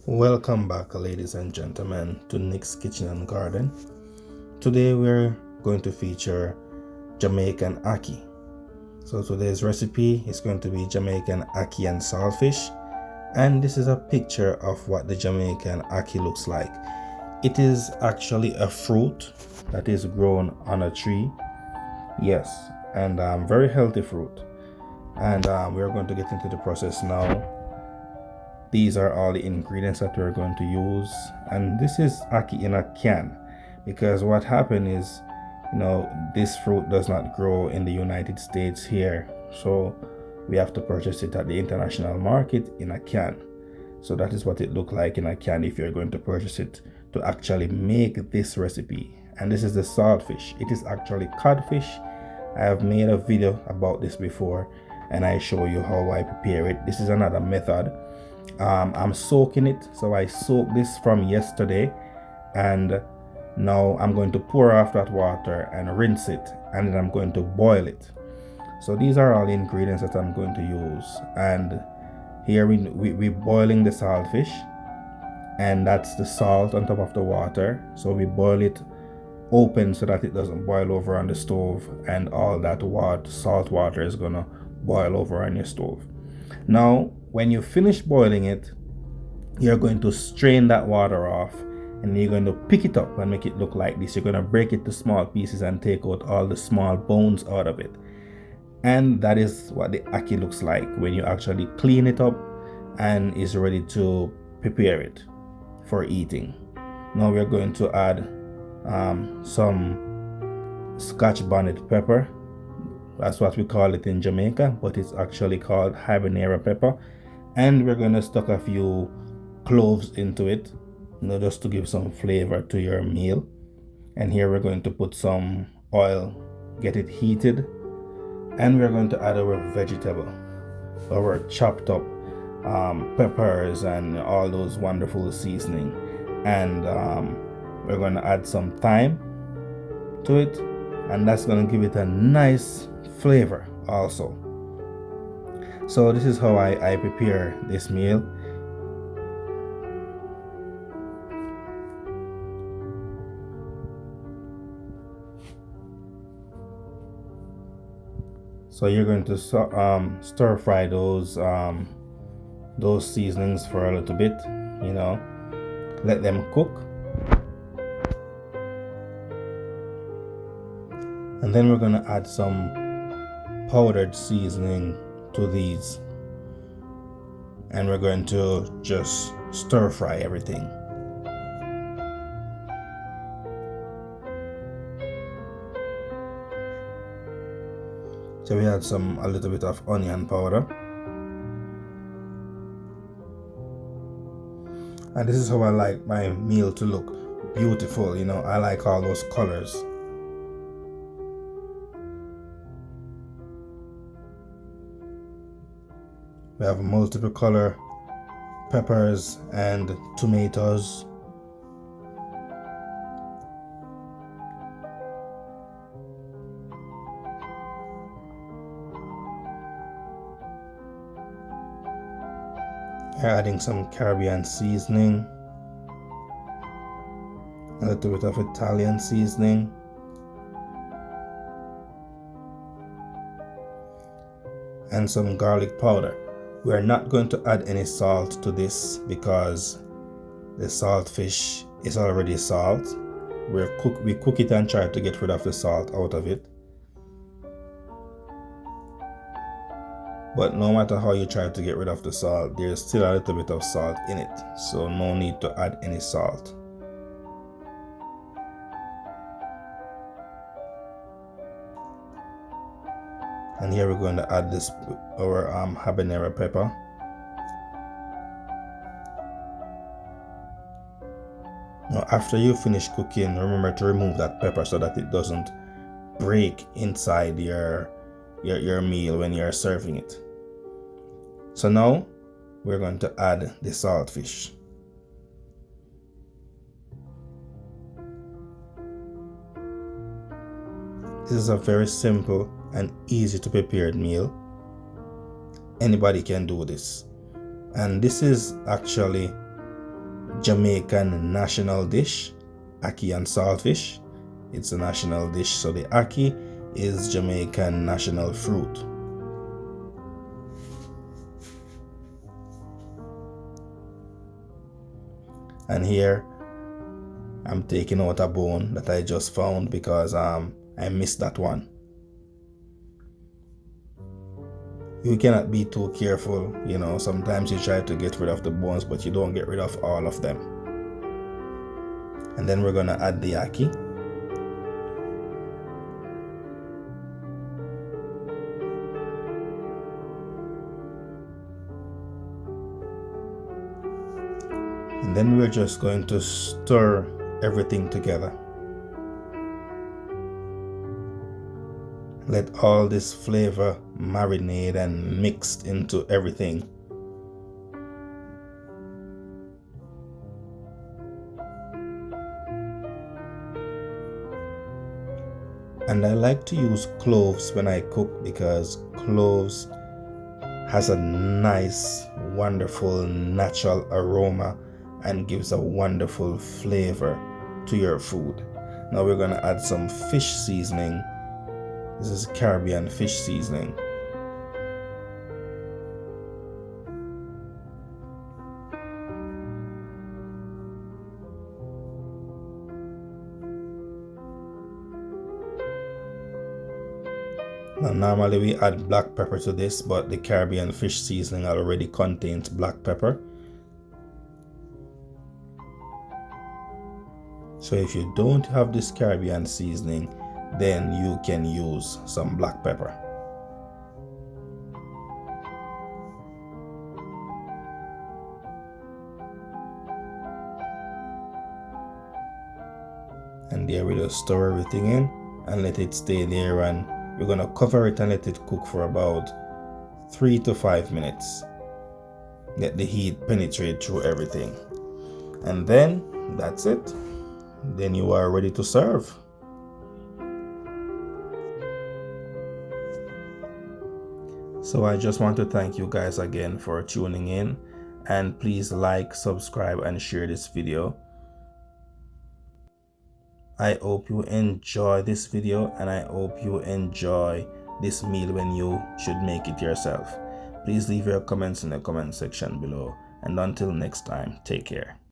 Welcome back, ladies and gentlemen, to Nick's Kitchen and Garden. Today we're going to feature Jamaican ackee. So today's recipe is going to be Jamaican ackee and saltfish, and this is a picture of what the Jamaican ackee looks like. It is actually a fruit that is grown on a tree, yes, and very healthy fruit. And we're going to get into the process now. These are all the ingredients that we're going to use, and this is ackee in a can, because what happened is, this fruit does not grow in the United States here, so we have to purchase it at the international market in a can. So that is what it looked like in a can if you're going to purchase it to actually make this recipe. And this is the saltfish. It is actually codfish. I have made a video about this before, and I show you how I prepare it. This is another method. I'm soaking it, so I soaked this from yesterday, and now I'm going to pour off that water and rinse it, and then I'm going to boil it. So these are all the ingredients that I'm going to use, and here we're boiling the saltfish, and that's the salt on top of the water. So we boil it open so that it doesn't boil over on the stove, and all that salt water is gonna boil over on your stove. Now when you finish boiling it, you're going to strain that water off, and you're going to pick it up and make it look like this. You're going to break it to small pieces and take out all the small bones out of it. And that is what the ackee looks like when you actually clean it up and is ready to prepare it for eating. Now we're going to add some Scotch bonnet pepper. That's what we call it in Jamaica, but it's actually called habanero pepper. And we're going to stuck a few cloves into it, just to give some flavor to your meal. And here we're going to put some oil, get it heated, and we're going to add our vegetable, our chopped up peppers and all those wonderful seasoning. And we're going to add some thyme to it, and that's going to give it a nice flavor also. So this is how I prepare this meal. So you're going to stir fry those seasonings for a little bit, let them cook. And then we're going to add some powdered seasoning to these, and we're going to just stir fry everything. So we add a little bit of onion powder, and this is how I like my meal to look beautiful. I like all those colors. We have multiple color peppers and tomatoes. We're adding some Caribbean seasoning, a little bit of Italian seasoning, and some garlic powder. We are not going to add any salt to this because the saltfish is already salt. We cook it and try to get rid of the salt out of it. But no matter how you try to get rid of the salt, there's still a little bit of salt in it. So no need to add any salt. And here we're going to add our habanero pepper. Now after you finish cooking, remember to remove that pepper so that it doesn't break inside your meal when you're serving it. So now we're going to add the saltfish. This is a very simple and easy to prepare meal. Anybody can do this, and this is actually Jamaican national dish, Ackee and Saltfish. It's a national dish, so the ackee is Jamaican national fruit. And here I'm taking out a bone that I just found because I missed that one. You cannot be too careful, you know, sometimes you try to get rid of the bones but you don't get rid of all of them. And then we're gonna add the ackee. And then we're just going to stir everything together. Let all this flavor marinate and mix into everything. And I like to use cloves when I cook because cloves has a nice, wonderful, natural aroma and gives a wonderful flavor to your food. Now we're going to add some fish seasoning. This is Caribbean fish seasoning. Now normally we add black pepper to this, but the Caribbean fish seasoning already contains black pepper. So if you don't have this Caribbean seasoning, then you can use some black pepper. And there we just stir everything in and let it stay there, and we're gonna cover it and let it cook for about 3 to 5 minutes. Let the heat penetrate through everything. And then that's it. Then you are ready to serve. So I just want to thank you guys again for tuning in, and please like, subscribe and share this video. I hope you enjoy this video, and I hope you enjoy this meal when you should make it yourself. Please leave your comments in the comment section below, and until next time, take care.